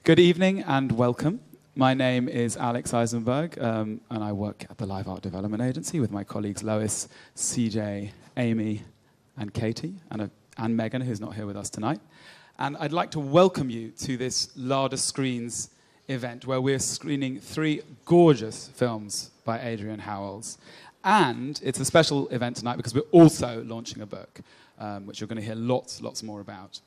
Good evening and welcome. My name is Alex Eisenberg, and I work at the Live Art Development Agency with my colleagues Lois, CJ, Amy, and Katy, and Megan, who's not here with us tonight. And I'd like to welcome you to this LADA Screens event where we're screening 3 gorgeous films by Adrian Howells. And it's a special event tonight because we're also launching a book, which you're going to hear lots more about.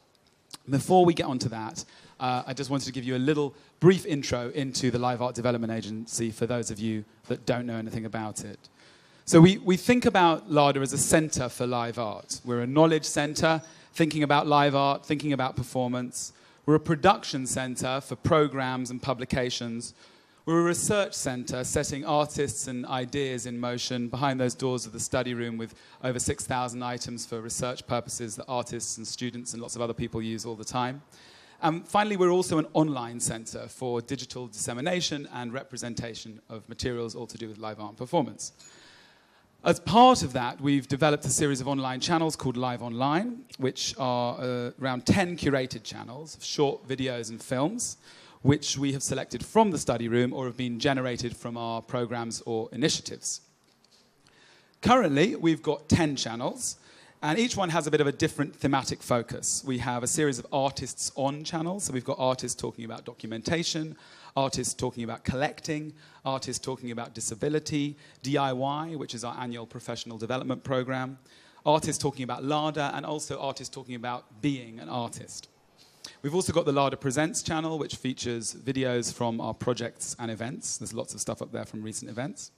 Before we get on to that, I just wanted to give you a little brief intro into the Live Art Development Agency for those of you that don't know anything about it. So we think about LADA as a centre for live art. We're a knowledge centre, thinking about live art, thinking about performance. We're a production centre for programmes and publications. We're a research centre setting artists and ideas in motion behind those doors of the study room with over 6,000 items for research purposes that artists and students and lots of other people use all the time. Finally, we're also an online centre for digital dissemination and representation of materials all to do with live art and performance. As part of that, we've developed a series of online channels called Live Online, which are around 10 curated channels of short videos and films, which we have selected from the study room or have been generated from our programs or initiatives. Currently, we've got 10 channels, and each one has a bit of a different thematic focus. We have a series of artists on channels, so we've got artists talking about documentation, artists talking about collecting, artists talking about disability, DIY, which is our annual professional development program, artists talking about LADA, and also artists talking about being an artist. We've also got the LADA Presents channel, which features videos from our projects and events. There's lots of stuff up there from recent events.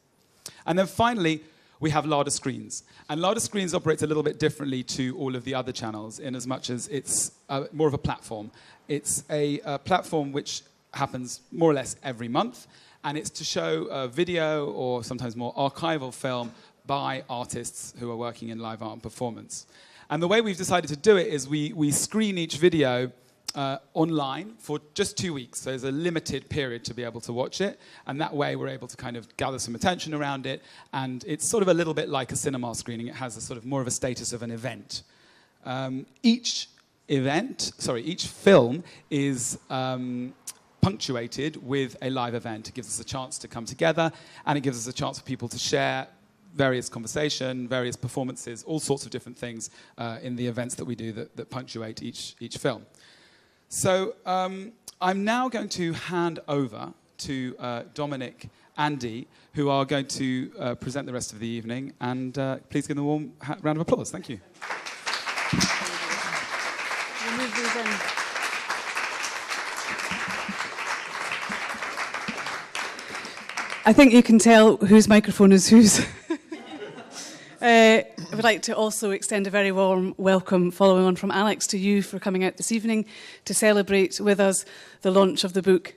And then finally, we have LADA Screens. And LADA Screens operates a little bit differently to all of the other channels in as much as it's more of a platform. It's a platform which happens more or less every month, and it's to show a video or sometimes more archival film by artists who are working in live art and performance. And the way we've decided to do it is we screen each video online for just 2 weeks. So there's a limited period to be able to watch it, and that way we're able to kind of gather some attention around it, and it's sort of a little bit like a cinema screening. It has a sort of more of a status of an event. Each film is punctuated with a live event. It gives us a chance to come together, and it gives us a chance for people to share various conversation, various performances, all sorts of different things in the events that we do that punctuate each film. So I'm now going to hand over to Dominic and Dee, who are going to present the rest of the evening. And please give them a warm round of applause. Thank you. I think you can tell whose microphone is whose. I would like to also extend a very warm welcome, following on from Alex, to you for coming out this evening to celebrate with us the launch of the book.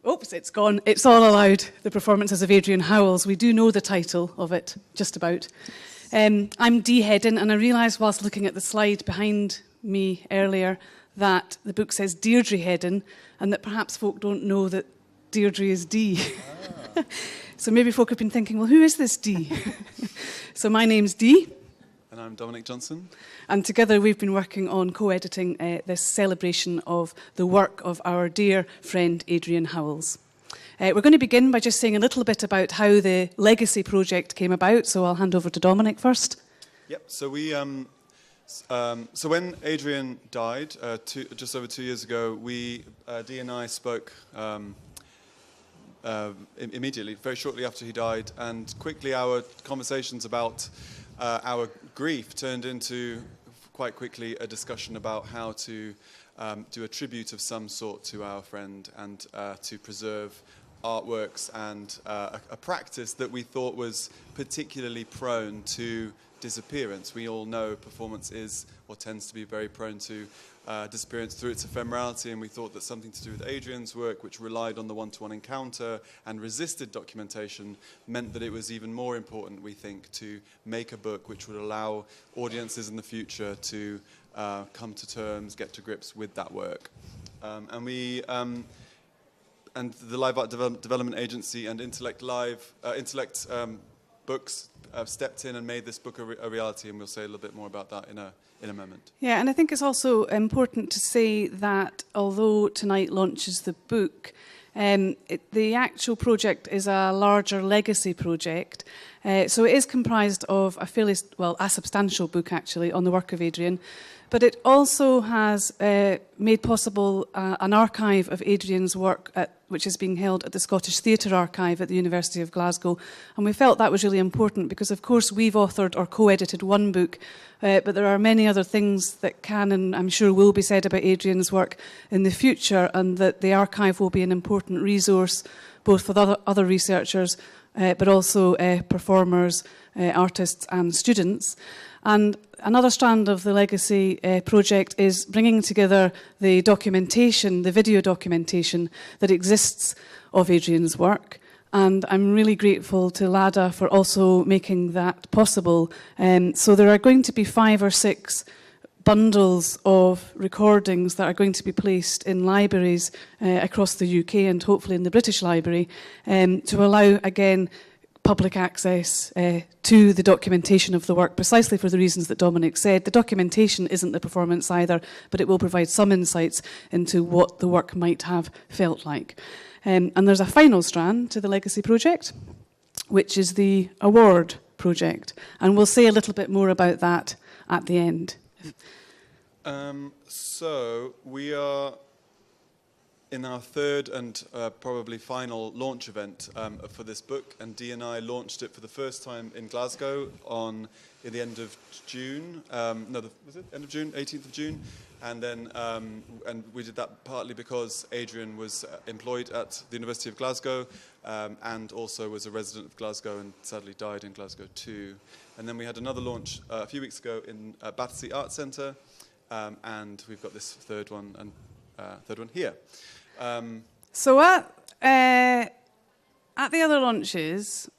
Oops, it's gone. It's All Allowed, The Performances of Adrian Howells. We do know the title of it, just about. I'm Dee Heddon, and I realised whilst looking at the slide behind me earlier that the book says Deirdre Heddon, and that perhaps folk don't know that Deirdre is Dee. Ah. So maybe folk have been thinking, well, who is this Dee? So my name's Dee. And I'm Dominic Johnson. And together we've been working on co-editing this celebration of the work of our dear friend Adrian Howells. We're going to begin by just saying a little bit about how the Legacy project came about, so I'll hand over to Dominic first. Yep, so we... so when Adrian died, just over 2 years ago, Dee and I spoke immediately, very shortly after he died, and quickly our conversations about our grief turned into, quite quickly, a discussion about how to do a tribute of some sort to our friend and to preserve artworks and a practice that we thought was particularly prone to disappearance. We all know performance is or tends to be very prone to disappearance through its ephemerality, and we thought that something to do with Adrian's work, which relied on the one-to-one encounter and resisted documentation, meant that it was even more important, we think, to make a book which would allow audiences in the future to come to terms, get to grips with that work. And the Live Art Development Agency and Intellect books stepped in and made this book a reality, and we'll say a little bit more about that in a moment. Yeah, and I think it's also important to say that although tonight launches the book, the actual project is a larger legacy project. So it is comprised of a substantial book actually on the work of Adrian, but it also has made possible an archive of Adrian's work which is being held at the Scottish Theatre Archive at the University of Glasgow. And we felt that was really important because, of course, we've authored or co-edited one book, but there are many other things that can and I'm sure will be said about Adrian's work in the future, and that the archive will be an important resource both for the other researchers, but also performers, artists and students. And another strand of the Legacy project is bringing together the documentation, the video documentation that exists of Adrian's work. And I'm really grateful to LADA for also making that possible. So there are going to be 5 or 6 bundles of recordings that are going to be placed in libraries across the UK and hopefully in the British Library to allow, again, public access to the documentation of the work, precisely for the reasons that Dominic said. The documentation isn't the performance either, but it will provide some insights into what the work might have felt like. And there's a final strand to the Legacy project, which is the award project. And we'll say a little bit more about that at the end. So we are in our third and probably final launch event for this book, and Dee and I launched it for the first time in Glasgow in the end of June. Was it end of June? 18th of June, and then and we did that partly because Adrian was employed at the University of Glasgow and also was a resident of Glasgow and sadly died in Glasgow too. And then we had another launch a few weeks ago in Battersea Arts Centre, and we've got this third one here. So at the other launches,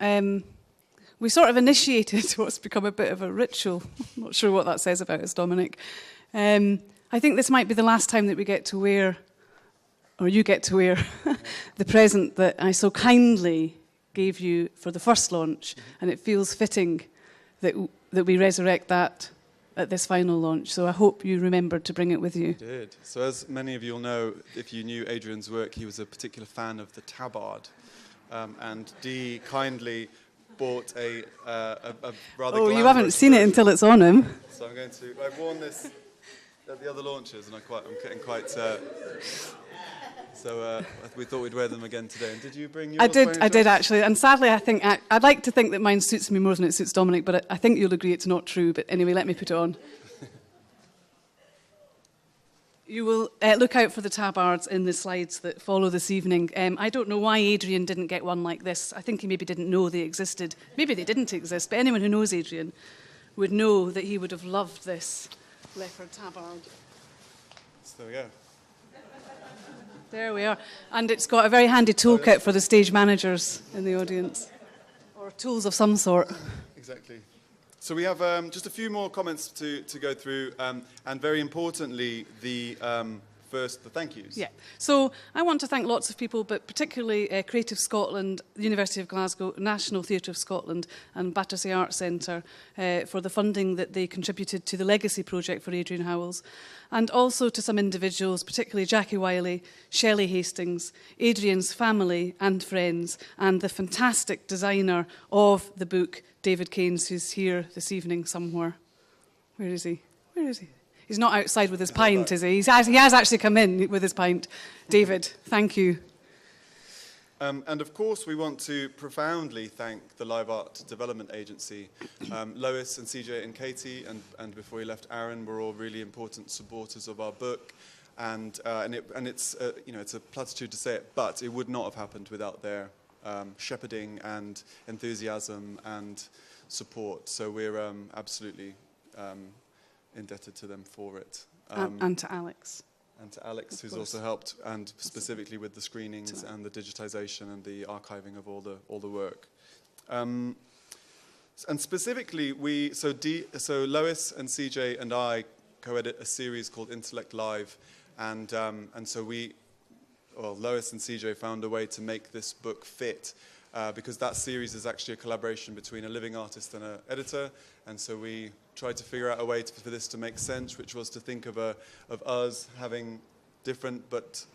we sort of initiated what's become a bit of a ritual. I'm not sure what that says about us, Dominic. I think this might be the last time that we get to wear, or you get to wear, the present that I so kindly gave you for the first launch, and it feels fitting that we resurrect that at this final launch. So I hope you remembered to bring it with you. I did. So as many of you will know, if you knew Adrian's work, he was a particular fan of the tabard. And Dee kindly bought a rather Oh, you haven't seen it until it's on him. So I've worn this at the other launches, and I'm getting quite... So we thought we'd wear them again today. And did you bring yours? I did actually. And sadly, I think I'd like to think that mine suits me more than it suits Dominic, but I think you'll agree it's not true. But anyway, let me put it on. You will look out for the tabards in the slides that follow this evening. I don't know why Adrian didn't get one like this. I think he maybe didn't know they existed. Maybe they didn't exist, but anyone who knows Adrian would know that he would have loved this leopard tabard. So there we go. There we are. And it's got a very handy toolkit for the stage managers in the audience. Or tools of some sort. Exactly. So we have just a few more comments to go through, and very importantly, the thank yous. Yeah. So I want to thank lots of people, but particularly Creative Scotland, the University of Glasgow, National Theatre of Scotland and Battersea Arts Centre for the funding that they contributed to the Legacy project for Adrian Howells, and also to some individuals, particularly Jackie Wiley, Shelley Hastings, Adrian's family and friends, and the fantastic designer of the book, David Keynes, who's here this evening somewhere. Where is he? Where is he? He's not outside with his pint, is he? He has actually come in with his pint. David, thank you. And of course, we want to profoundly thank the Live Art Development Agency. Lois and CJ and Katy, and before he left, Aaron, were all really important supporters of our book. And it's it's a platitude to say it, but it would not have happened without their shepherding and enthusiasm and support. So we're absolutely indebted to them for it. And to Alex. And to Alex, who's also helped, and specifically with the screenings and the digitization and the archiving of all the work. And specifically, so Lois and CJ and I co-edit a series called Intellect Live, and so Lois and CJ found a way to make this book fit because that series is actually a collaboration between a living artist and an editor, and so we tried to figure out a way for this to make sense, which was to think of us having different but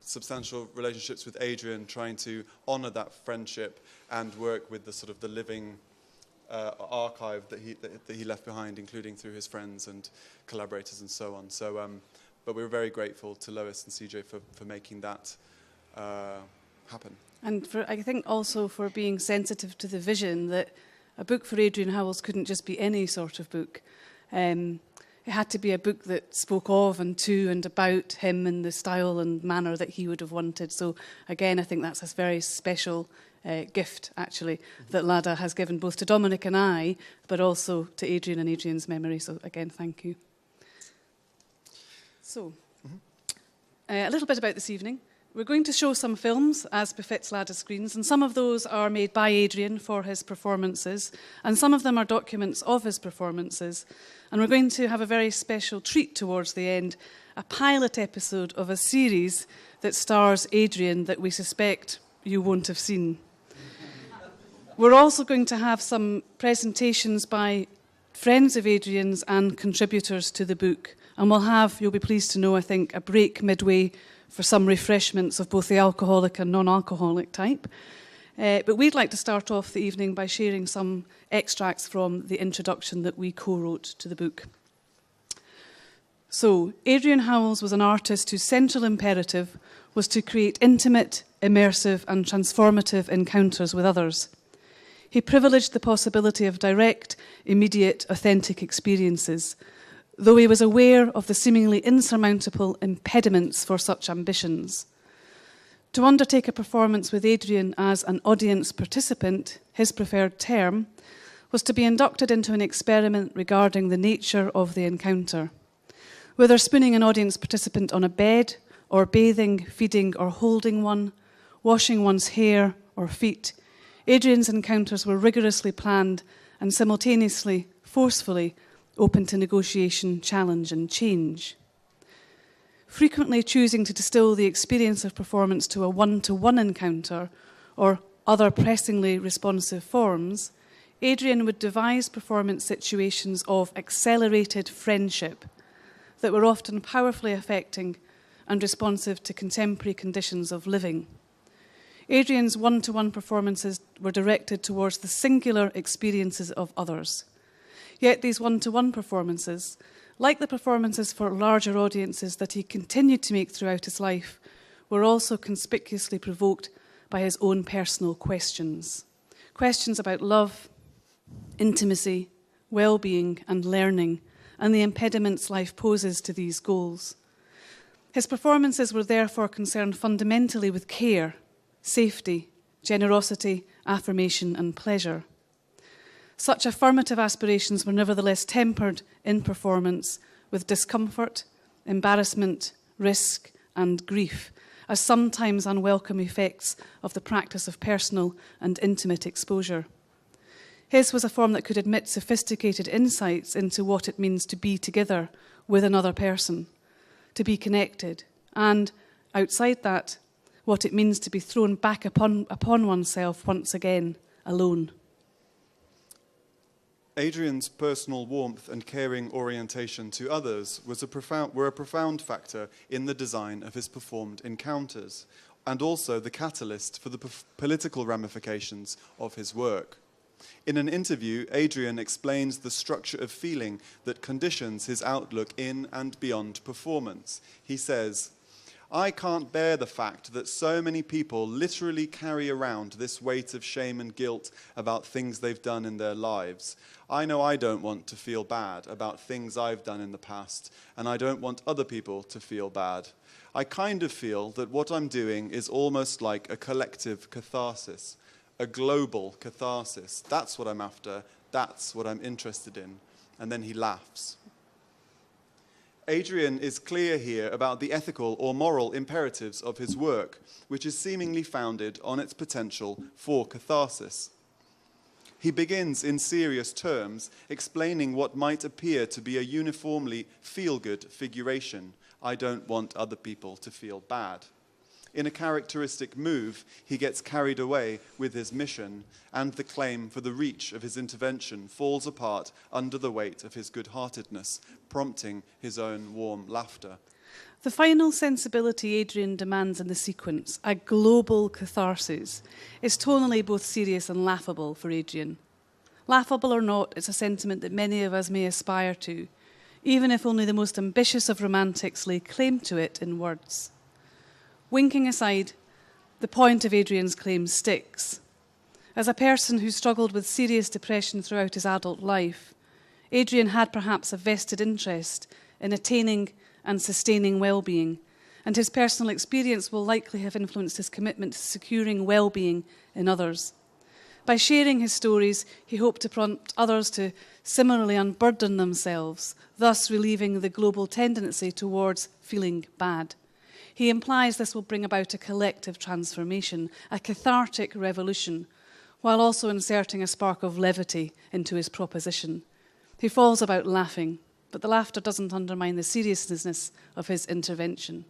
substantial relationships with Adrian, trying to honour that friendship and work with the sort of the living archive that he left behind, including through his friends and collaborators and so on. So, but we were very grateful to Lois and CJ for making that happen. And I think also for being sensitive to the vision that a book for Adrian Howells couldn't just be any sort of book. It had to be a book that spoke of and to and about him in the style and manner that he would have wanted. So again, I think that's a very special gift, actually, that LADA has given both to Dominic and I, but also to Adrian and Adrian's memory. So again, thank you. So, a little bit about this evening. We're going to show some films, as befits LADA Screens, and some of those are made by Adrian for his performances, and some of them are documents of his performances. And we're going to have a very special treat towards the end, a pilot episode of a series that stars Adrian that we suspect you won't have seen. We're also going to have some presentations by friends of Adrian's and contributors to the book. And we'll have, you'll be pleased to know, I think, a break midway for some refreshments of both the alcoholic and non-alcoholic type. But we'd like to start off the evening by sharing some extracts from the introduction that we co-wrote to the book. So, Adrian Howells was an artist whose central imperative was to create intimate, immersive and transformative encounters with others. He privileged the possibility of direct, immediate, authentic experiences, though he was aware of the seemingly insurmountable impediments for such ambitions. To undertake a performance with Adrian as an audience participant, his preferred term, was to be inducted into an experiment regarding the nature of the encounter. Whether spooning an audience participant on a bed, or bathing, feeding or holding one, washing one's hair or feet, Adrian's encounters were rigorously planned and simultaneously, forcefully, open to negotiation, challenge and change. Frequently choosing to distill the experience of performance to a one-to-one encounter or other pressingly responsive forms, Adrian would devise performance situations of accelerated friendship that were often powerfully affecting and responsive to contemporary conditions of living. Adrian's one-to-one performances were directed towards the singular experiences of others. Yet these one-to-one performances, like the performances for larger audiences that he continued to make throughout his life, were also conspicuously provoked by his own personal questions. Questions about love, intimacy, well-being and learning, and the impediments life poses to these goals. His performances were therefore concerned fundamentally with care, safety, generosity, affirmation and pleasure. Such affirmative aspirations were nevertheless tempered in performance with discomfort, embarrassment, risk and grief, as sometimes unwelcome effects of the practice of personal and intimate exposure. His was a form that could admit sophisticated insights into what it means to be together with another person, to be connected, and, outside that, what it means to be thrown back upon oneself once again, alone. Adrian's personal warmth and caring orientation to others were a profound factor in the design of his performed encounters, and also the catalyst for the political ramifications of his work. In an interview, Adrian explains the structure of feeling that conditions his outlook in and beyond performance. He says, "I can't bear the fact that so many people literally carry around this weight of shame and guilt about things they've done in their lives. I know I don't want to feel bad about things I've done in the past, and I don't want other people to feel bad. I kind of feel that what I'm doing is almost like a collective catharsis, a global catharsis. That's what I'm after. That's what I'm interested in." And then he laughs. Adrian is clear here about the ethical or moral imperatives of his work, which is seemingly founded on its potential for catharsis. He begins in serious terms, explaining what might appear to be a uniformly feel-good figuration. I don't want other people to feel bad. in a characteristic move, he gets carried away with his mission, and the claim for the reach of his intervention falls apart under the weight of his good-heartedness, prompting his own warm laughter. The final sensibility Adrian demands in the sequence, a global catharsis, is tonally both serious and laughable for Adrian. Laughable or not, it's a sentiment that many of us may aspire to, even if only the most ambitious of romantics lay claim to it in words. Winking aside, the point of Adrian's claim sticks. As a person who struggled with serious depression throughout his adult life, Adrian had perhaps a vested interest in attaining and sustaining well-being, and his personal experience will likely have influenced his commitment to securing well-being in others. By sharing his stories, he hoped to prompt others to similarly unburden themselves, thus relieving the global tendency towards feeling bad. He implies this will bring about a collective transformation, a cathartic revolution, while also inserting a spark of levity into his proposition. He falls about laughing, but the laughter doesn't undermine the seriousness of his intervention.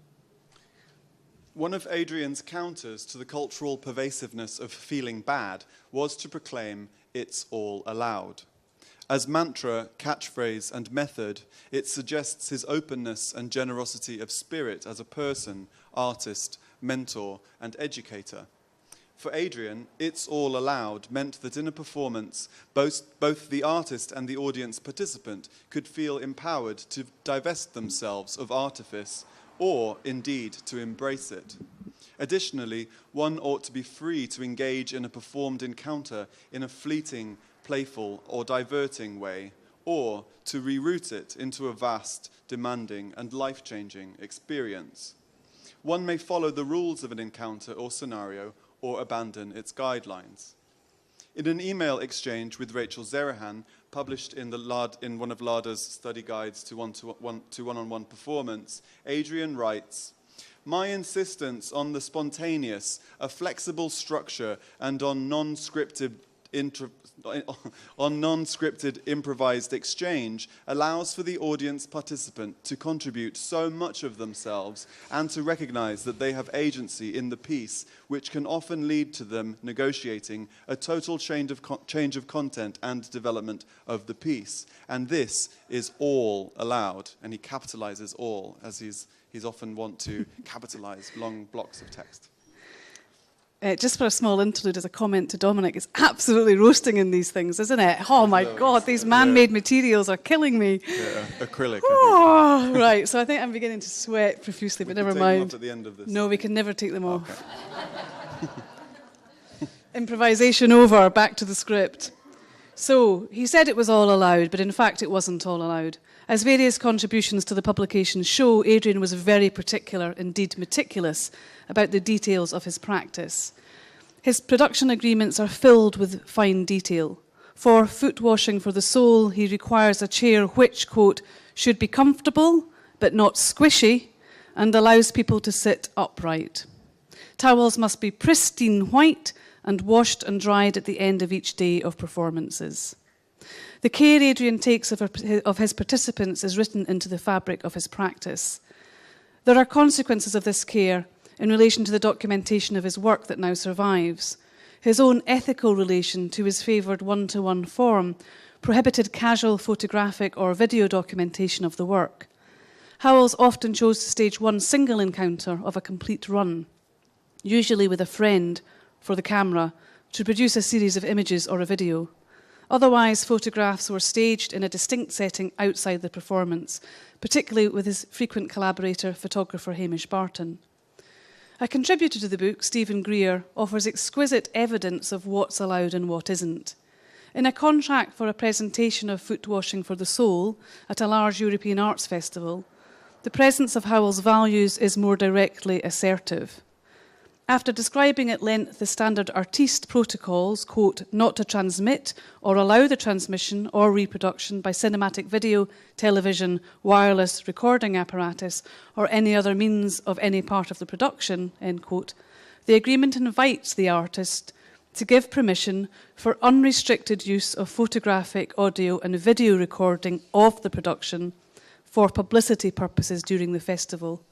One of Adrian's counters to the cultural pervasiveness of feeling bad was to proclaim, "It's all allowed." As mantra, catchphrase, and method, it suggests his openness and generosity of spirit as a person, artist, mentor, and educator. For Adrian, "It's all allowed" meant that in a performance, both the artist and the audience participant could feel empowered to divest themselves of artifice, or indeed to embrace it. Additionally, one ought to be free to engage in a performed encounter in a fleeting, playful, or diverting way, or to reroute it into a vast, demanding, and life-changing experience. One may follow the rules of an encounter or scenario, or abandon its guidelines. In an email exchange with Rachel Zerahan, published in one of LADA's study guides to one-on-one performance, Adrian writes, "My insistence on the spontaneous, a flexible structure, and on non-scripted improvised exchange allows for the audience participant to contribute so much of themselves and to recognize that they have agency in the piece, which can often lead to them negotiating a total change of content and development of the piece. And this is all allowed." And he capitalizes all, as he's often want to capitalize long blocks of text. Just for a small interlude as a comment to Dominic, it's absolutely roasting in these things, isn't it? Oh my God, these man-made materials are killing me. Yeah, acrylic. Oh, right, so I think I'm beginning to sweat profusely, but never mind. Take them off at the end of this. No, we can never take them off. Improvisation over, back to the script. So, he said it was all allowed, but in fact it wasn't all allowed. As various contributions to the publication show, Adrian was very particular, indeed meticulous, about the details of his practice. His production agreements are filled with fine detail. For foot washing for the soul, he requires a chair which, quote, "should be comfortable, but not squishy, and allows people to sit upright. Towels must be pristine white and washed and dried at the end of each day of performances." The care Adrian takes of his participants is written into the fabric of his practice. There are consequences of this care in relation to the documentation of his work that now survives. His own ethical relation to his favoured one-to-one form prohibited casual photographic or video documentation of the work. Howells often chose to stage one single encounter of a complete run, usually with a friend for the camera, to produce a series of images or a video. Otherwise, photographs were staged in a distinct setting outside the performance, particularly with his frequent collaborator, photographer Hamish Barton. A contributor to the book, Stephen Greer, offers exquisite evidence of what's allowed and what isn't. In a contract for a presentation of Foot Washing for the Soul at a large European arts festival, the presence of Howells' values is more directly assertive. After describing at length the standard artiste protocols, quote, "not to transmit or allow the transmission or reproduction by cinematic video, television, wireless recording apparatus, or any other means of any part of the production," end quote, the agreement invites the artist to give permission for unrestricted use of photographic, audio, and video recording of the production for publicity purposes during the festival.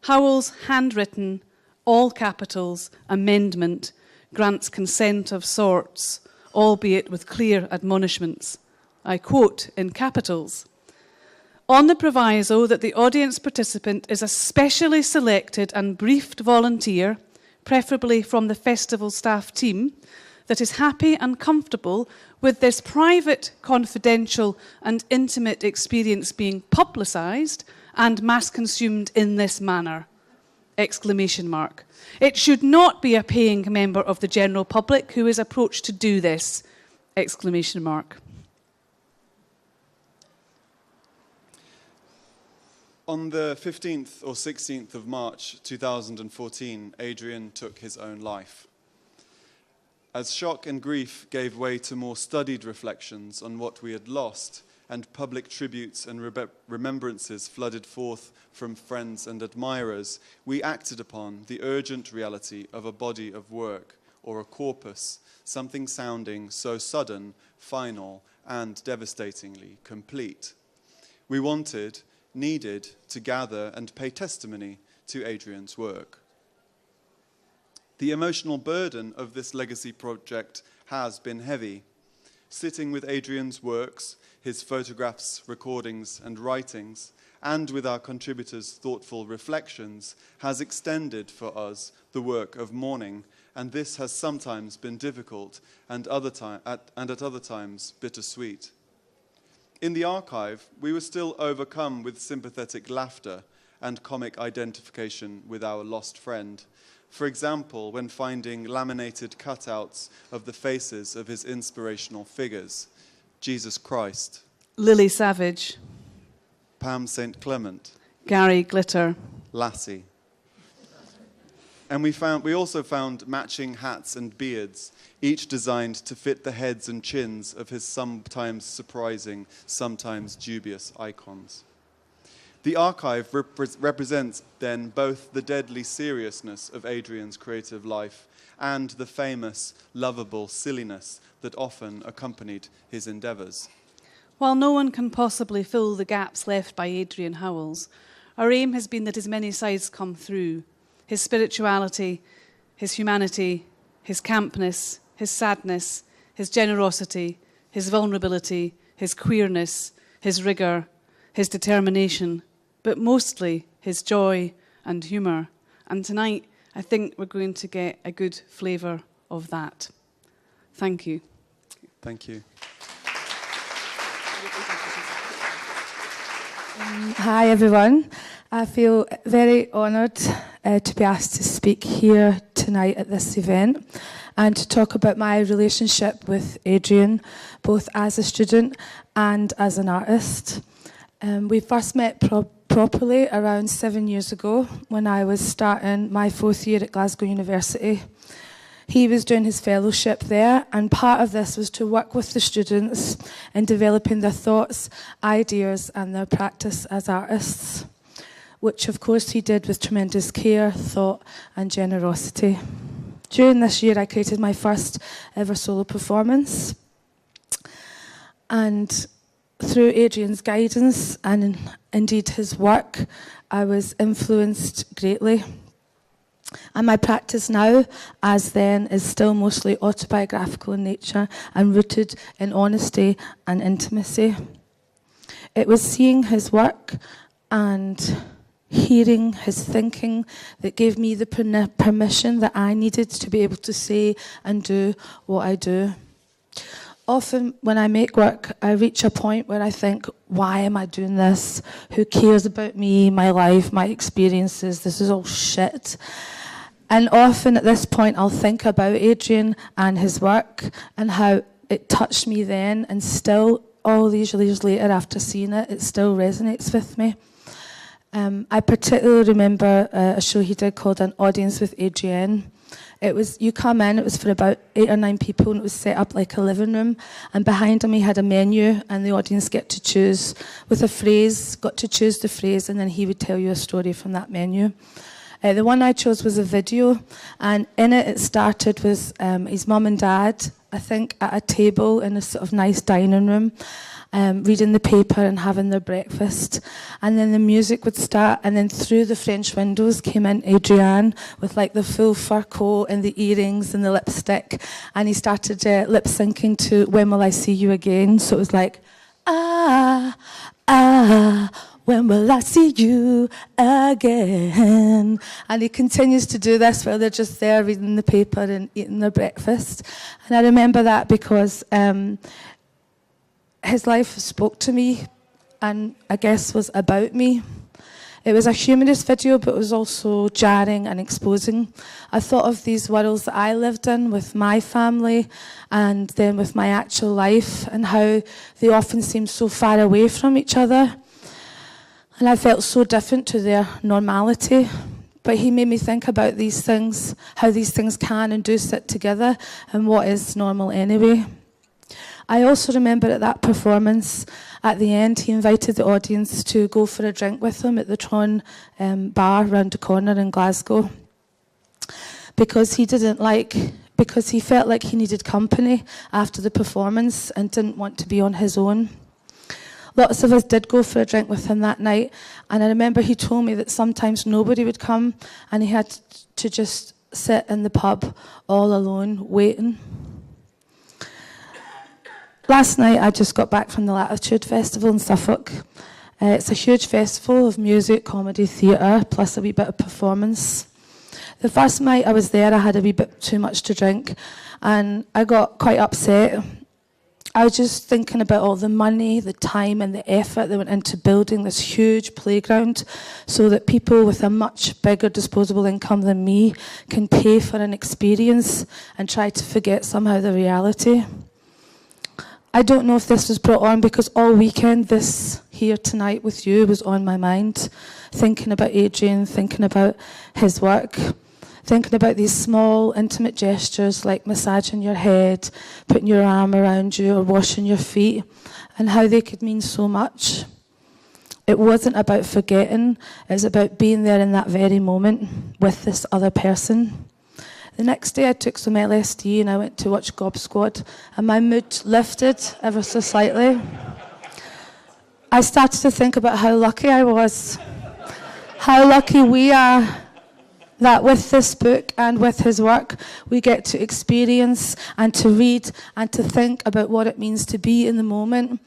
Howells' handwritten, all capitals, amendment, grants consent of sorts, albeit with clear admonishments. I quote in capitals, on the proviso that the audience participant is a specially selected and briefed volunteer, preferably from the festival staff team, that is happy and comfortable with this private, confidential and intimate experience being publicised and mass-consumed in this manner. Exclamation mark. It should not be a paying member of the general public who is approached to do this. Exclamation mark. On the 15th or 16th of March 2014, Adrian took his own life. As shock and grief gave way to more studied reflections on what we had lost, and public tributes and remembrances flooded forth from friends and admirers, we acted upon the urgent reality of a body of work, or a corpus, something sounding so sudden, final, and devastatingly complete. We needed to gather and pay testimony to Adrian's work. The emotional burden of this legacy project has been heavy. Sitting with Adrian's works, his photographs, recordings, and writings, and with our contributors' thoughtful reflections, has extended for us the work of mourning, and this has sometimes been difficult and at other times bittersweet. In the archive, we were still overcome with sympathetic laughter and comic identification with our lost friend. For example, when finding laminated cutouts of the faces of his inspirational figures, Jesus Christ, Lily Savage, Pam St. Clement, Gary Glitter, Lassie. And we also found matching hats and beards, each designed to fit the heads and chins of his sometimes surprising, sometimes dubious icons. The archive represents then both the deadly seriousness of Adrian's creative life and the famous, lovable silliness that often accompanied his endeavours. While no one can possibly fill the gaps left by Adrian Howells, our aim has been that his many sides come through. His spirituality, his humanity, his campness, his sadness, his generosity, his vulnerability, his queerness, his rigour, his determination, but mostly his joy and humour. And tonight, I think we're going to get a good flavour of that. Thank you. Thank you. Hi everyone. I feel very honoured to be asked to speak here tonight at this event and to talk about my relationship with Adrian, both as a student and as an artist. We first met properly around 7 years ago when I was starting my 4th year at Glasgow University. He was doing his fellowship there, and part of this was to work with the students in developing their thoughts, ideas and their practice as artists, which of course he did with tremendous care, thought and generosity. During this year I created my first ever solo performance, and through Adrian's guidance and indeed his work, I was influenced greatly. And my practice now, as then, is still mostly autobiographical in nature and rooted in honesty and intimacy. It was seeing his work and hearing his thinking that gave me the permission that I needed to be able to say and do what I do. Often when I make work, I reach a point where I think, why am I doing this? Who cares about me, my life, my experiences? This is all shit. And often at this point, I'll think about Adrian and his work and how it touched me then, and still, all these years later after seeing it, it still resonates with me. I particularly remember a show he did called An Audience with Adrienne. It was, you come in, it was for about 8 or 9 people, and it was set up like a living room, and behind him he had a menu, and the audience get to choose with a phrase, got to choose the phrase, and then he would tell you a story from that menu. The one I chose was a video, and in it started with his mum and dad, I think, at a table in a sort of nice dining room, reading the paper and having their breakfast. And then the music would start, and then through the French windows came in Adrienne with like the full fur coat and the earrings and the lipstick. And he started lip syncing to When Will I See You Again? So it was like, ah, ah, when will I see you again? And he continues to do this while they're just there reading the paper and eating their breakfast. And I remember that because his life spoke to me and I guess was about me. It was a humanist video, but it was also jarring and exposing. I thought of these worlds that I lived in with my family and then with my actual life, and how they often seemed so far away from each other. And I felt so different to their normality. But he made me think about these things, how these things can and do sit together, and what is normal anyway. I also remember at that performance, at the end, he invited the audience to go for a drink with him at the Tron bar round the corner in Glasgow. Because he felt like he needed company after the performance and didn't want to be on his own. Lots of us did go for a drink with him that night, and I remember he told me that sometimes nobody would come and he had to just sit in the pub all alone, waiting. Last night I just got back from the Latitude Festival in Suffolk. It's a huge festival of music, comedy, theatre, plus a wee bit of performance. The first night I was there I had a wee bit too much to drink and I got quite upset. I was just thinking about all the money, the time and the effort that went into building this huge playground so that people with a much bigger disposable income than me can pay for an experience and try to forget somehow the reality. I don't know if this was brought on because all weekend this here tonight with you was on my mind, thinking about Adrian, thinking about his work, thinking about these small, intimate gestures like massaging your head, putting your arm around you or washing your feet, and how they could mean so much. It wasn't about forgetting, it was about being there in that very moment with this other person. The next day I took some LSD and I went to watch Gob Squad, and my mood lifted ever so slightly. I started to think about how lucky I was, how lucky we are that with this book and with his work, we get to experience and to read and to think about what it means to be in the moment.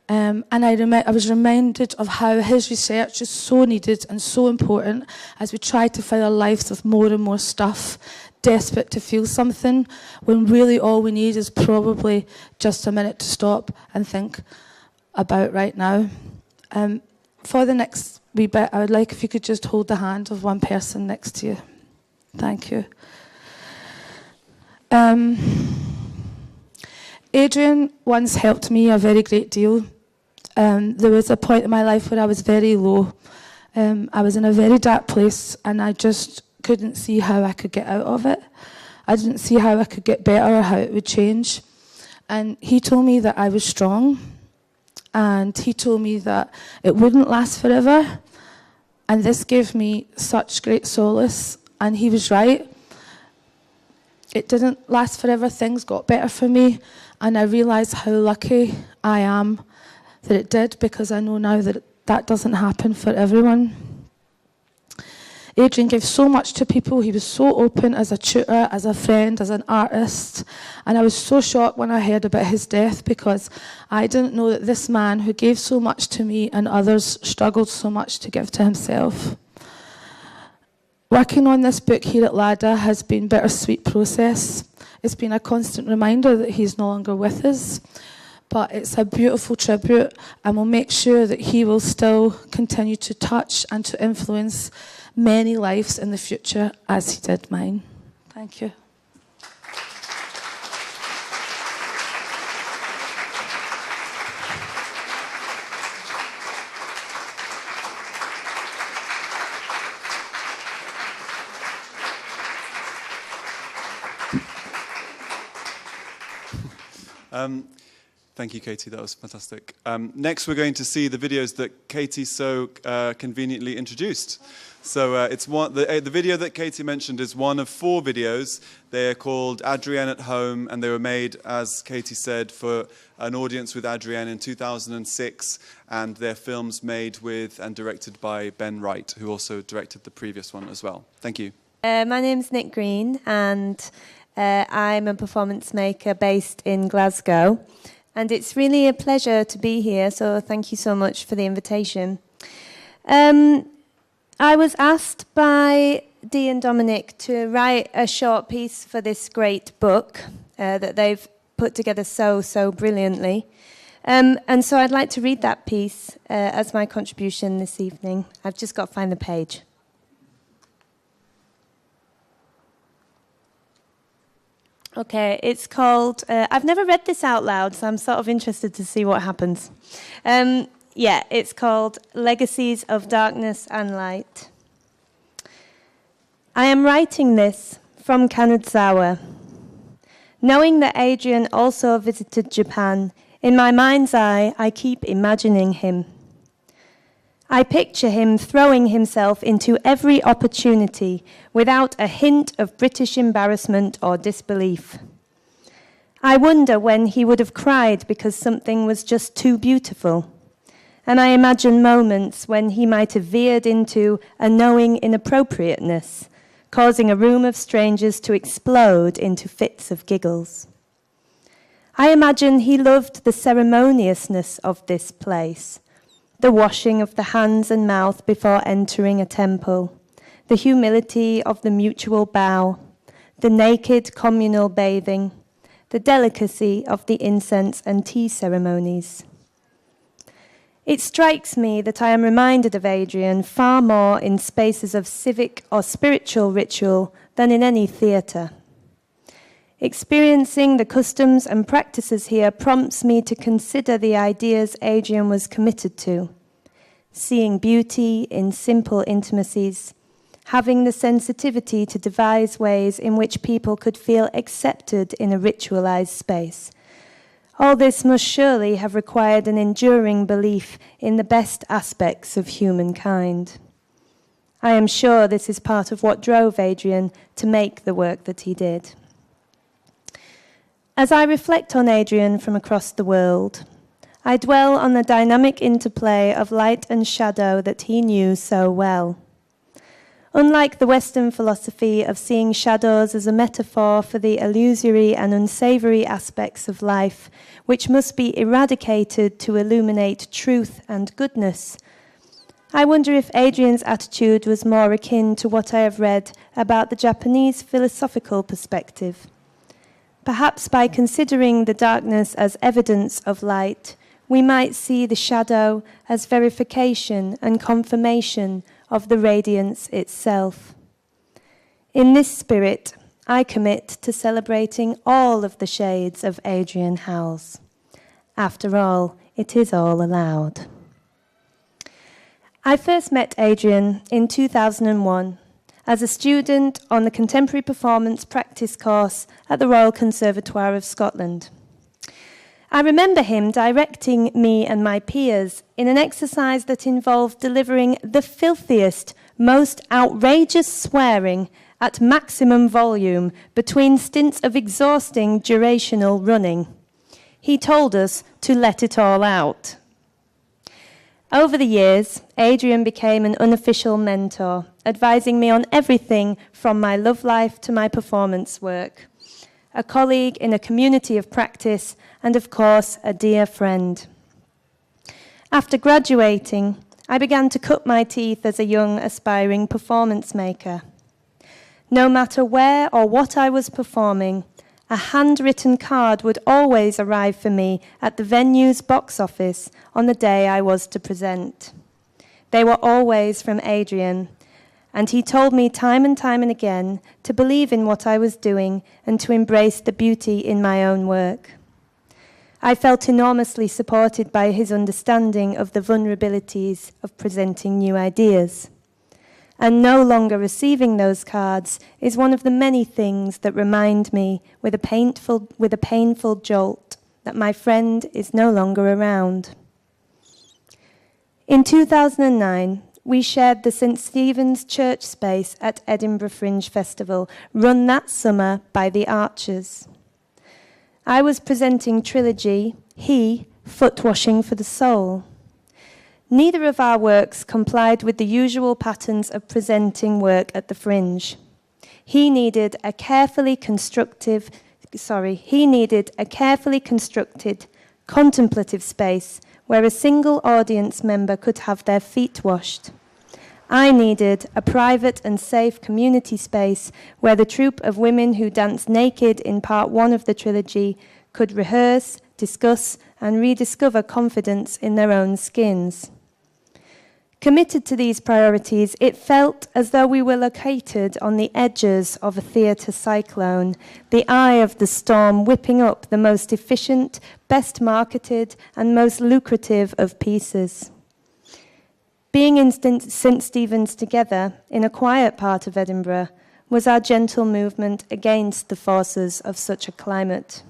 And I was reminded of how his research is so needed and so important as we try to fill our lives with more and more stuff, desperate to feel something, when really all we need is probably just a minute to stop and think about right now. For the next wee bit, I would like if you could just hold the hand of one person next to you. Thank you. Adrian once helped me a very great deal. There was a point in my life where I was very low. I was in a very dark place and I just couldn't see how I could get out of it. I didn't see how I could get better or how it would change. And he told me that I was strong, and he told me that it wouldn't last forever. And this gave me such great solace, and he was right. It didn't last forever, things got better for me, and I realised how lucky I am that it did, because I know now that that doesn't happen for everyone. Adrian gave so much to people. He was so open as a tutor, as a friend, as an artist. And I was so shocked when I heard about his death, because I didn't know that this man who gave so much to me and others struggled so much to give to himself. Working on this book here at LADA has been a bittersweet process. It's been a constant reminder that he's no longer with us. But it's a beautiful tribute, and we'll make sure that he will still continue to touch and to influence many lives in the future as he did mine. Thank you. Thank you, Katy. That was fantastic. Next, we're going to see the videos that Katy so conveniently introduced. So it's the video that Katy mentioned is one of 4 videos. They're called Adrienne at Home, and they were made, as Katy said, for an audience with Adrienne in 2006, and they're films made with and directed by Ben Wright, who also directed the previous one as well. Thank you. My name's Nic Green, and I'm a performance maker based in Glasgow. And it's really a pleasure to be here, so thank you so much for the invitation. I was asked by Dee and Dominic to write a short piece for this great book that they've put together so brilliantly. And so I'd like to read that piece as my contribution this evening. I've just got to find the page. Okay, it's called, I've never read this out loud, so I'm sort of interested to see what happens. Yeah, it's called Legacies of Darkness and Light. I am writing this from Kanazawa. Knowing that Adrian also visited Japan, in my mind's eye, I keep imagining him. I picture him throwing himself into every opportunity without a hint of British embarrassment or disbelief. I wonder when he would have cried because something was just too beautiful. And I imagine moments when he might have veered into a knowing inappropriateness, causing a room of strangers to explode into fits of giggles. I imagine he loved the ceremoniousness of this place, the washing of the hands and mouth before entering a temple, the humility of the mutual bow, the naked communal bathing, the delicacy of the incense and tea ceremonies. It strikes me that I am reminded of Adrian far more in spaces of civic or spiritual ritual than in any theatre. Experiencing the customs and practices here prompts me to consider the ideas Adrian was committed to, seeing beauty in simple intimacies, having the sensitivity to devise ways in which people could feel accepted in a ritualized space. All this must surely have required an enduring belief in the best aspects of humankind. I am sure this is part of what drove Adrian to make the work that he did. As I reflect on Adrian from across the world, I dwell on the dynamic interplay of light and shadow that he knew so well. Unlike the Western philosophy of seeing shadows as a metaphor for the illusory and unsavory aspects of life, which must be eradicated to illuminate truth and goodness, I wonder if Adrian's attitude was more akin to what I have read about the Japanese philosophical perspective. Perhaps by considering the darkness as evidence of light, we might see the shadow as verification and confirmation of the radiance itself. In this spirit, I commit to celebrating all of the shades of Adrian Howells. After all, it is all allowed. I first met Adrian in 2001 as a student on the Contemporary Performance Practice course at the Royal Conservatoire of Scotland. I remember him directing me and my peers in an exercise that involved delivering the filthiest, most outrageous swearing at maximum volume between stints of exhausting durational running. He told us to let it all out. Over the years, Adrian became an unofficial mentor, advising me on everything from my love life to my performance work. A colleague in a community of practice, and of course, a dear friend. After graduating, I began to cut my teeth as a young, aspiring performance maker. No matter where or what I was performing, a handwritten card would always arrive for me at the venue's box office on the day I was to present. They were always from Adrian, and he told me time and again to believe in what I was doing and to embrace the beauty in my own work. I felt enormously supported by his understanding of the vulnerabilities of presenting new ideas. And no longer receiving those cards is one of the many things that remind me with a painful jolt that my friend is no longer around. In 2009, we shared the St Stephen's Church space at Edinburgh Fringe Festival, run that summer by the Archers. I was presenting Trilogy, he, Foot Washing for the Soul. Neither of our works complied with the usual patterns of presenting work at the Fringe. He needed a carefully constructed, contemplative space where a single audience member could have their feet washed. I needed a private and safe community space where the troupe of women who danced naked in part 1 of the trilogy could rehearse, discuss, and rediscover confidence in their own skins. Committed to these priorities, it felt as though we were located on the edges of a theatre cyclone, the eye of the storm whipping up the most efficient, best marketed, and most lucrative of pieces. Being in St Stephen's together, in a quiet part of Edinburgh, was our gentle movement against the forces of such a climate.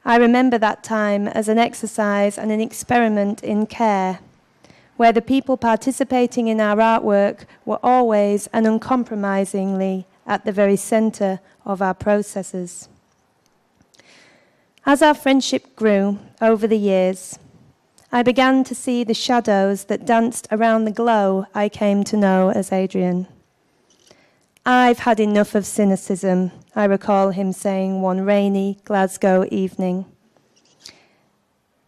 I remember that time as an exercise and an experiment in care, where the people participating in our artwork were always and uncompromisingly at the very centre of our processes. As our friendship grew over the years, I began to see the shadows that danced around the glow I came to know as Adrian. "I've had enough of cynicism," I recall him saying one rainy Glasgow evening.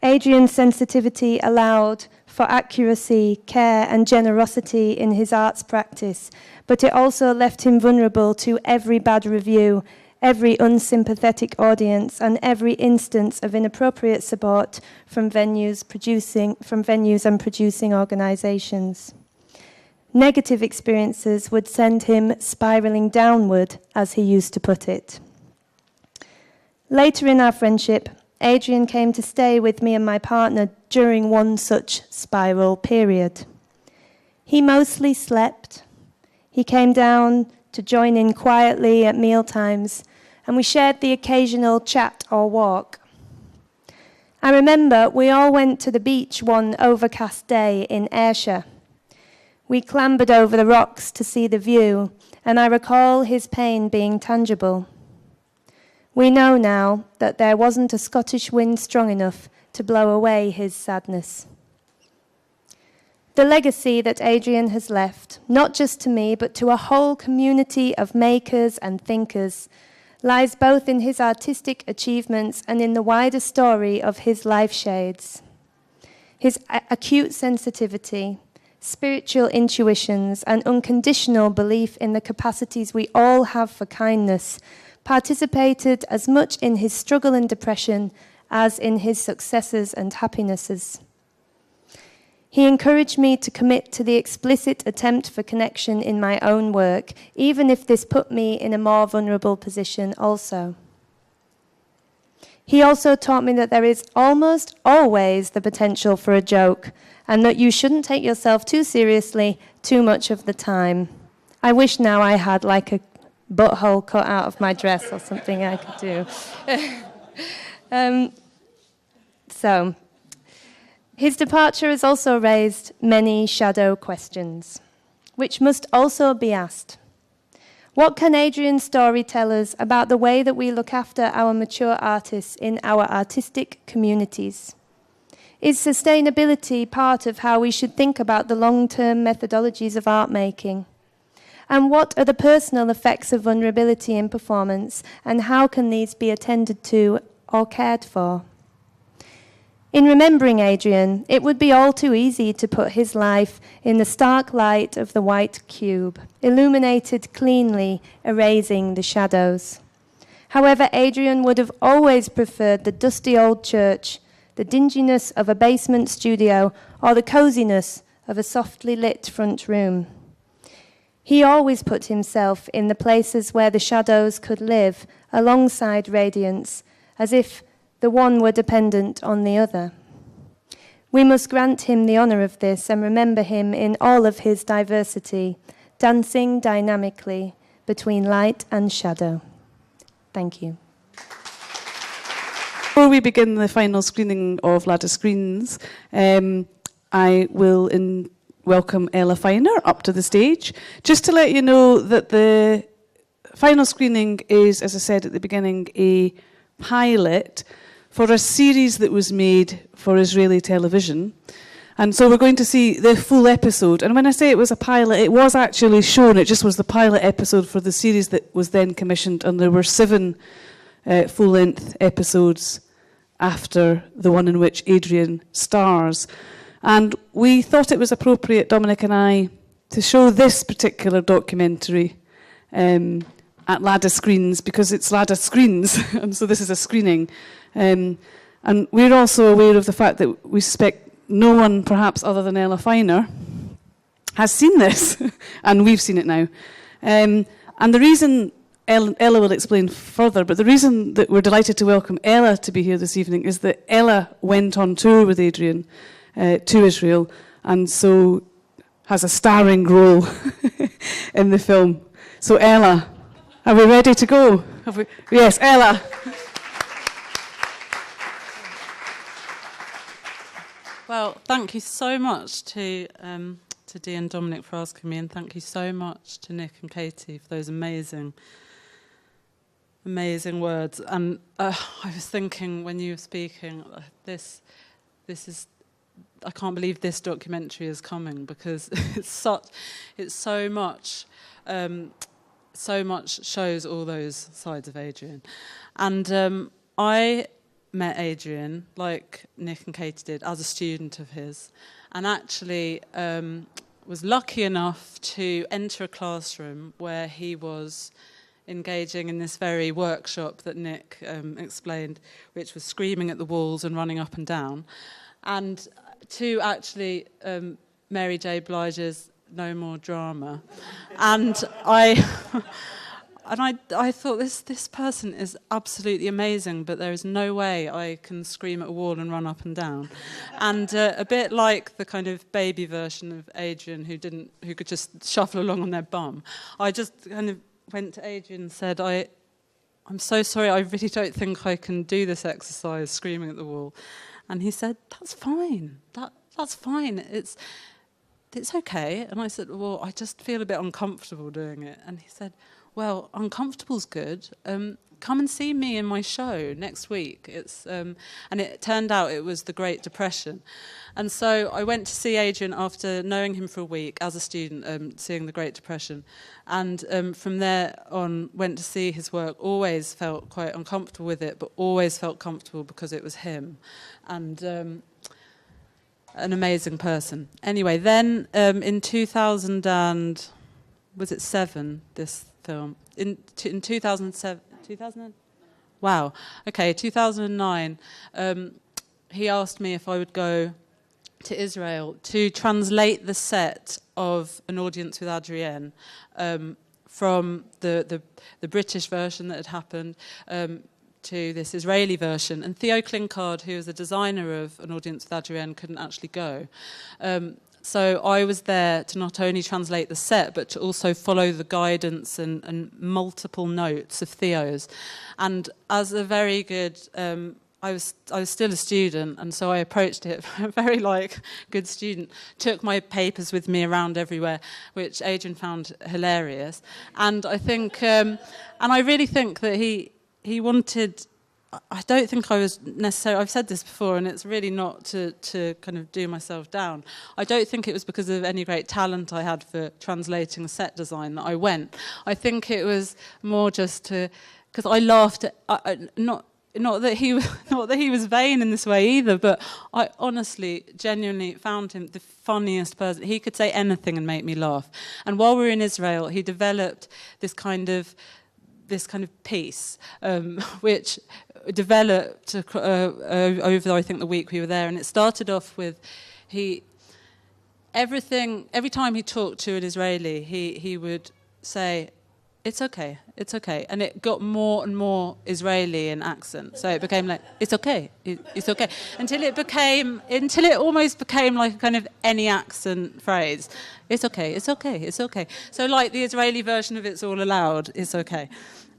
Adrian's sensitivity allowed for accuracy, care, and generosity in his arts practice, but it also left him vulnerable to every bad review, every unsympathetic audience, and every instance of inappropriate support from venues and producing organisations. Negative experiences would send him spiralling downward, as he used to put it. Later in our friendship, Adrian came to stay with me and my partner during one such spiral period. He mostly slept. He came down to join in quietly at mealtimes, and we shared the occasional chat or walk. I remember we all went to the beach one overcast day in Ayrshire. We clambered over the rocks to see the view, and I recall his pain being tangible. We know now that there wasn't a Scottish wind strong enough to blow away his sadness. The legacy that Adrian has left, not just to me, but to a whole community of makers and thinkers, lies both in his artistic achievements and in the wider story of his life shades. His acute sensitivity, spiritual intuitions, and unconditional belief in the capacities we all have for kindness participated as much in his struggle and depression as in his successes and happinesses. He encouraged me to commit to the explicit attempt for connection in my own work, even if this put me in a more vulnerable position also. He also taught me that there is almost always the potential for a joke, and that you shouldn't take yourself too seriously too much of the time. I wish now I had like a butthole cut out of my dress or something I could do. So, his departure has also raised many shadow questions, which must also be asked. What can Adrian's story tell us about the way that we look after our mature artists in our artistic communities? Is sustainability part of how we should think about the long-term methodologies of art making? And what are the personal effects of vulnerability in performance, and how can these be attended to or cared for? In remembering Adrian, it would be all too easy to put his life in the stark light of the white cube, illuminated cleanly, erasing the shadows. However, Adrian would have always preferred the dusty old church, the dinginess of a basement studio, or the coziness of a softly lit front room. He always put himself in the places where the shadows could live alongside radiance, as if the one were dependent on the other. We must grant him the honour of this and remember him in all of his diversity, dancing dynamically between light and shadow. Thank you. before we begin the final screening of LADA Screens, I will welcome Ella Finer up to the stage. Just to let you know that the final screening is, as I said at the beginning, a pilot for a series that was made for Israeli television. And so we're going to see the full episode. And when I say it was a pilot, it was actually shown. It just was the pilot episode for the series that was then commissioned. And there were 7 full-length episodes after the one in which Adrian stars. And we thought it was appropriate, Dominic and I, to show this particular documentary at LADA Screens, because it's LADA Screens, and so this is a screening. And we're also aware of the fact that we suspect no one, perhaps other than Ella Finer, has seen this, and we've seen it now. And the reason, Ella will explain further, but the reason that we're delighted to welcome Ella to be here this evening is that Ella went on tour with Adrian to Israel, and so has a starring role in the film. So Ella, are we ready to go? Yes, Ella. Well, thank you so much to Dee and Dominic for asking me, and thank you so much to Nic and Katy for those amazing words. And I was thinking when you were speaking, this is, I can't believe this documentary is coming, because it's so much shows all those sides of Adrian. And I met Adrian, like Nic and Katy did, as a student of his, and actually was lucky enough to enter a classroom where he was engaging in this very workshop that Nic explained, which was screaming at the walls and running up and down, and to actually Mary J. Blige's No More Drama. And I thought, this person is absolutely amazing, but there is no way I can scream at a wall and run up and down. And a bit like the kind of baby version of Adrian who could just shuffle along on their bum, I just kind of went to Adrian and said, I'm so sorry, I really don't think I can do this exercise, screaming at the wall. And he said, that's fine, that's fine, it's okay. And I said, well, I just feel a bit uncomfortable doing it. And he said, well, uncomfortable's good. Come and see me in my show next week. And it turned out it was the Great Depression. And so I went to see Adrian after knowing him for a week as a student, seeing the Great Depression. And from there on, went to see his work, always felt quite uncomfortable with it, but always felt comfortable because it was him. And an amazing person. Anyway, then in 2007, this film, in 2007, 2000? Wow. Okay, 2009, he asked me if I would go to Israel to translate the set of An Audience with Adrienne from the British version that had happened to this Israeli version. And Theo Klinkard, who was the designer of An Audience with Adrienne, couldn't actually go. So I was there to not only translate the set, but to also follow the guidance and multiple notes of Theo's. And as a very good, I was still a student, and so I approached it very good student. Took my papers with me around everywhere, which Adrian found hilarious. And I think, and I really think that he wanted. I don't think I was necessarily, I've said this before, and it's really not to kind of do myself down. I don't think it was because of any great talent I had for translating set design that I went. I think it was more just because I laughed at, not that he was vain in this way either, but I honestly, genuinely found him the funniest person. He could say anything and make me laugh. And while we were in Israel, he developed this kind of piece, which developed over, I think, the week we were there. And it started off with every time he talked to an Israeli, he would say, it's okay, it's okay. And it got more and more Israeli in accent. So it became like, it's okay, it's okay. Until it almost became like a kind of any accent phrase. It's okay, it's okay, it's okay. So like the Israeli version of It's All Allowed, it's okay.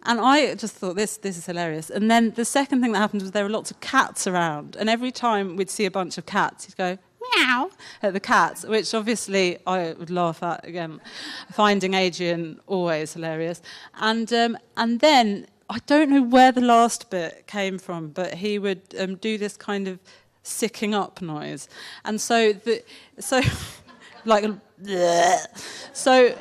And I just thought, this is hilarious. And then the second thing that happened was there were lots of cats around. And every time we'd see a bunch of cats, he'd go, meow, at the cats, which obviously I would laugh at again, finding Adrian always hilarious. And then, I don't know where the last bit came from, but he would do this kind of sicking up noise. And so like bleh. So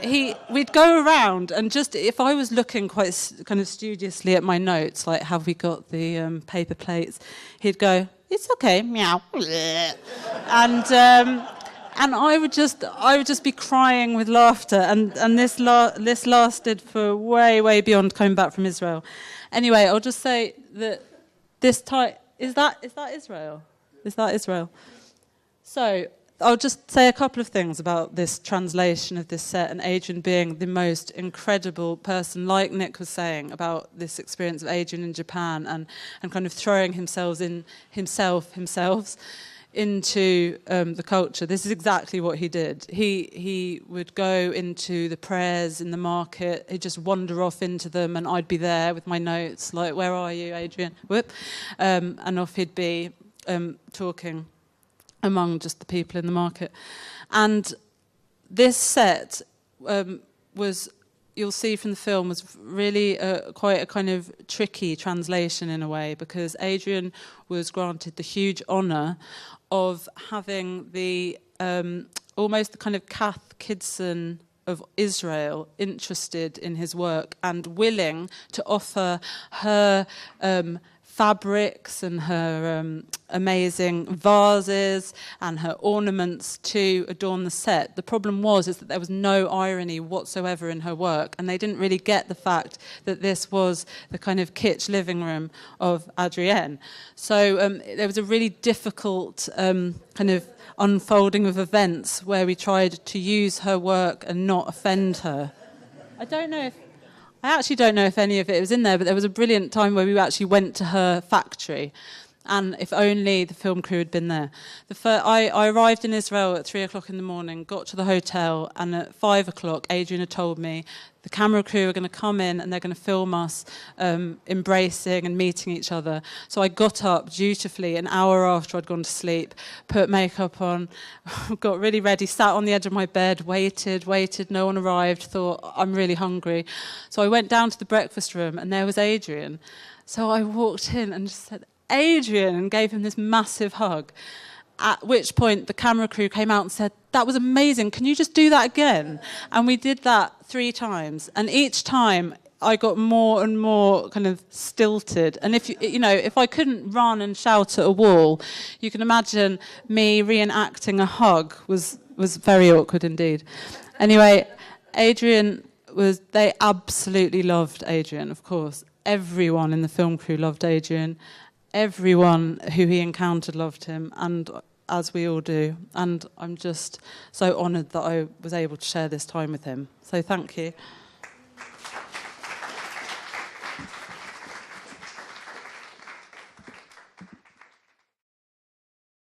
we'd go around and just, if I was looking quite kind of studiously at my notes, like have we got the paper plates, he'd go, it's okay, meow, bleh. And I would just be crying with laughter, and this lasted for way beyond coming back from Israel. Anyway, I'll just say that this time is that Israel? Is that Israel? So I'll just say a couple of things about this translation of this set, and Adrian being the most incredible person, like Nic was saying, about this experience of Adrian in Japan and kind of throwing himself into the culture. This is exactly what he did. He would go into the prayers in the market. He'd just wander off into them, and I'd be there with my notes, like, where are you, Adrian? Whoop. And off he'd be talking among just the people in the market. And this set was, you'll see from the film, was really quite a kind of tricky translation in a way, because Adrian was granted the huge honour of having the almost the kind of Kath Kidson of Israel interested in his work and willing to offer her fabrics and her amazing vases and her ornaments to adorn the set. The problem is that there was no irony whatsoever in her work, and they didn't really get the fact that this was the kind of kitsch living room of Adrienne. So there was a really difficult kind of unfolding of events where we tried to use her work and not offend her. I actually don't know if any of it was in there, but there was a brilliant time where we actually went to her factory, and if only the film crew had been there. I arrived in Israel at 3 o'clock in the morning, got to the hotel, and at 5 o'clock, Adrian had told me the camera crew are going to come in and they're going to film us embracing and meeting each other. So I got up dutifully an hour after I'd gone to sleep, put makeup on, got really ready, sat on the edge of my bed, waited, no one arrived, thought, I'm really hungry. So I went down to the breakfast room and there was Adrian. So I walked in and just said, Adrian, and gave him this massive hug. At which point the camera crew came out and said, that was amazing, can you just do that again? And we did that 3 times. And each time I got more and more kind of stilted. And if I couldn't run and shout at a wall, you can imagine me reenacting a hug was very awkward indeed. Anyway, they absolutely loved Adrian, of course. Everyone in the film crew loved Adrian. Everyone who he encountered loved him, and as we all do. And I'm just so honoured that I was able to share this time with him. So thank you.